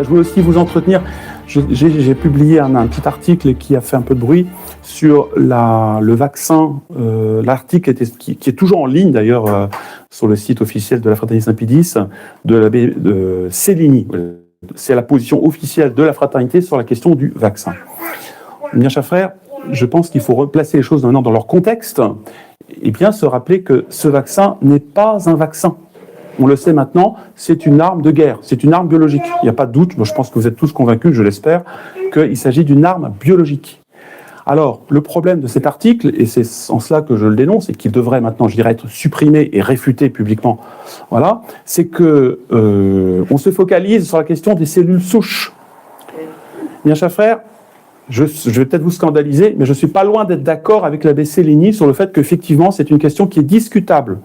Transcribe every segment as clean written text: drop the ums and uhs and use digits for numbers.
Je voulais aussi vous entretenir. J'ai publié un petit article qui a fait un peu de bruit sur le vaccin. L'article qui est toujours en ligne d'ailleurs sur le site officiel de la Fraternité Saint-Pie X de l'abbé Cellini. C'est la position officielle de la Fraternité sur la question du vaccin. Bien, chers frères, je pense qu'il faut replacer les choses maintenant dans leur contexte et bien se rappeler que ce vaccin n'est pas un vaccin. On le sait maintenant, c'est une arme de guerre, c'est une arme biologique. Il n'y a pas de doute, moi je pense que vous êtes tous convaincus, je l'espère, qu'il s'agit d'une arme biologique. Alors, le problème de cet article, et c'est en cela que je le dénonce, et qu'il devrait maintenant, je dirais, être supprimé et réfuté publiquement, voilà, c'est que on se focalise sur la question des cellules souches. Bien, chers frères, je vais peut-être vous scandaliser, mais je ne suis pas loin d'être d'accord avec l'abbé Cellini sur le fait qu'effectivement, c'est une question qui est discutable.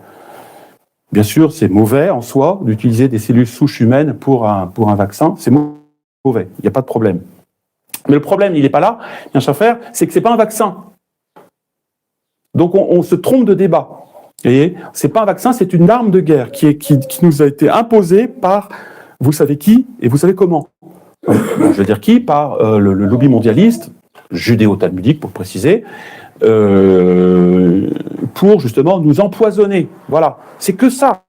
Bien sûr, c'est mauvais en soi d'utiliser des cellules souches humaines pour un vaccin. C'est mauvais, il n'y a pas de problème. Mais le problème, il n'est pas là, bien chers frères, c'est que ce n'est pas un vaccin. Donc on se trompe de débat. Vous voyez, ce n'est pas un vaccin, c'est une arme de guerre qui nous a été imposée par vous savez qui et vous savez comment. Je veux dire qui? Par le lobby mondialiste, judéo-talmudique pour préciser, pour justement nous empoisonner. Voilà, c'est que ça.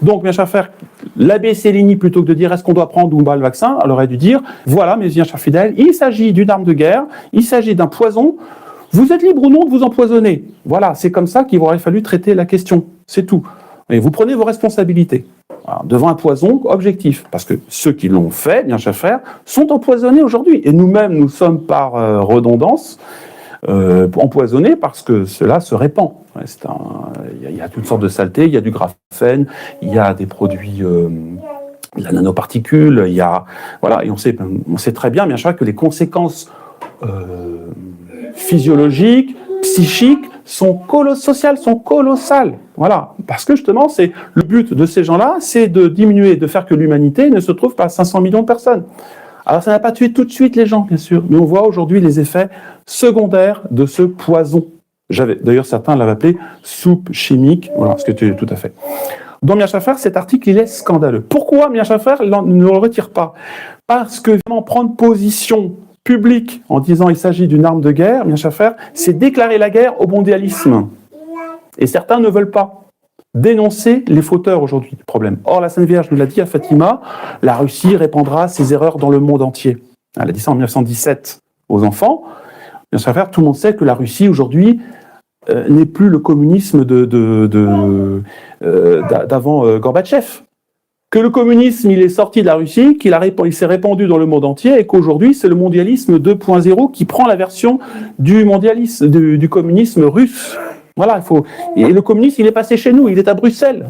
Donc, mes chers frères, l'abbé Cellini, plutôt que de dire est-ce qu'on doit prendre ou pas le vaccin, elle aurait dû dire voilà, mes chers fidèles, il s'agit d'une arme de guerre, il s'agit d'un poison, vous êtes libre ou non de vous empoisonner. Voilà, c'est comme ça qu'il aurait fallu traiter la question, c'est tout. Et vous prenez vos responsabilités. Alors, devant un poison objectif, parce que ceux qui l'ont fait, bien chers frères, sont empoisonnés aujourd'hui. Et nous-mêmes, nous sommes par redondance empoisonnés parce que cela se répand. Il y a toutes sortes de saletés, il y a du graphène, il y a des produits, de la nanoparticule, il y a... Voilà, et on sait très bien, bien sûr, que les conséquences physiologiques, psychiques, sociales sont colossales. Voilà, parce que justement, c'est le but de ces gens-là, c'est de diminuer, de faire que l'humanité ne se trouve pas à 500 millions de personnes. Alors, ça n'a pas tué tout de suite les gens, bien sûr, mais on voit aujourd'hui les effets secondaires de ce poison. D'ailleurs, certains l'avaient appelé soupe chimique, voilà, ce que tu tout à fait. Donc, bien chers frères, cet article, il est scandaleux. Pourquoi, bien chers frères, ne le retire pas? Parce que vraiment prendre position publique en disant il s'agit d'une arme de guerre, bien chers frères, c'est déclarer la guerre au mondialisme. Et certains ne veulent pas dénoncer les fauteurs aujourd'hui du problème. Or, la Sainte Vierge nous l'a dit à Fatima, la Russie répandra ses erreurs dans le monde entier. Elle a dit ça en 1917 aux enfants. Bien sûr, tout le monde sait que la Russie aujourd'hui n'est plus le communisme d'avant Gorbatchev. Que le communisme, il est sorti de la Russie, il s'est répandu dans le monde entier et qu'aujourd'hui, c'est le mondialisme 2.0 qui prend la version du mondialisme, du communisme russe. Voilà, et le communisme, il est passé chez nous, il est à Bruxelles.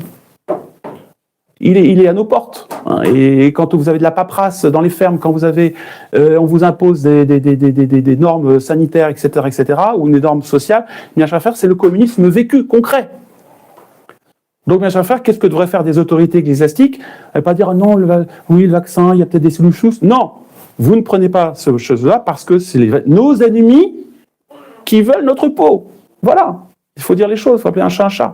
Il est à nos portes. Hein, et quand vous avez de la paperasse dans les fermes, quand on vous impose des normes sanitaires, etc., ou des normes sociales, bien chers frères, c'est le communisme vécu, concret. Donc, bien chers frères, qu'est-ce que devraient faire des autorités ecclésiastiques? Pas dire non, le vaccin, il y a peut-être des cellules souches. Non, vous ne prenez pas cette chose-là parce que c'est nos ennemis qui veulent notre peau. Voilà. Il faut dire les choses, il faut appeler un chat un chat.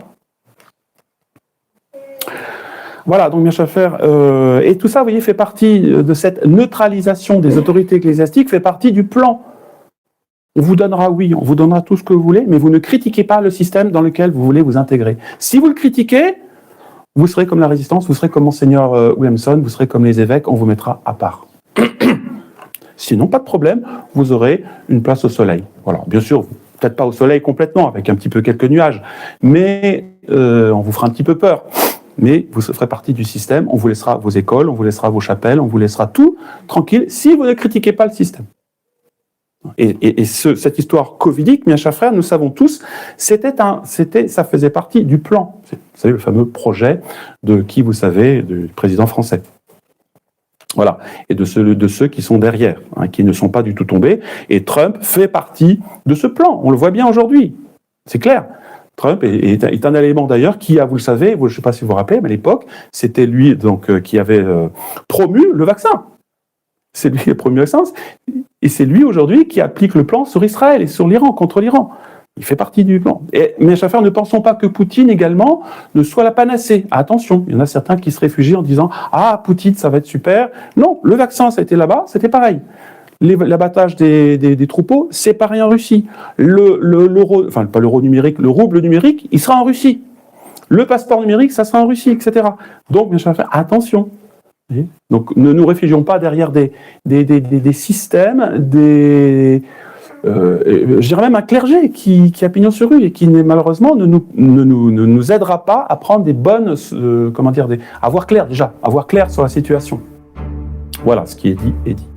Voilà, donc bien chers frères, et tout ça, vous voyez, fait partie de cette neutralisation des autorités ecclésiastiques, fait partie du plan. On vous donnera, oui, on vous donnera tout ce que vous voulez, mais vous ne critiquez pas le système dans lequel vous voulez vous intégrer. Si vous le critiquez, vous serez comme la Résistance, vous serez comme Monseigneur Williamson, vous serez comme les évêques, on vous mettra à part. Sinon, pas de problème, vous aurez une place au soleil. Voilà, bien sûr, peut-être pas au soleil complètement, avec un petit peu quelques nuages, mais on vous fera un petit peu peur. Mais vous ferez partie du système, on vous laissera vos écoles, on vous laissera vos chapelles, on vous laissera tout tranquille, si vous ne critiquez pas le système. Et cette histoire covidique, mes chers frères, nous savons tous, ça faisait partie du plan. Vous savez, le fameux projet du président français. Voilà, et de ceux qui sont derrière, hein, qui ne sont pas du tout tombés. Et Trump fait partie de ce plan. On le voit bien aujourd'hui, c'est clair. Trump est un élément d'ailleurs qui a, vous le savez, je ne sais pas si vous vous rappelez, mais à l'époque, c'était lui donc qui avait promu le vaccin. C'est lui le premier essence. Et c'est lui aujourd'hui qui applique le plan sur Israël et sur l'Iran, contre l'Iran. Il fait partie du plan. Mais Schaffer, ne pensons pas que Poutine également ne soit la panacée. Attention, il y en a certains qui se réfugient en disant « Ah, Poutine, ça va être super ». Non, le vaccin, ça a été là-bas, c'était pareil. L'abattage des troupeaux, c'est pareil en Russie. L'euro, enfin pas l'euro numérique, le rouble numérique, il sera en Russie. Le passeport numérique, ça sera en Russie, etc. Donc, bien sûr, attention. Donc, ne nous réfugions pas derrière des systèmes, je dirais même un clergé qui a pignon sur rue et qui malheureusement ne nous aidera pas à prendre des bonnes, à voir clair déjà, à voir clair sur la situation. Voilà, ce qui est dit est dit.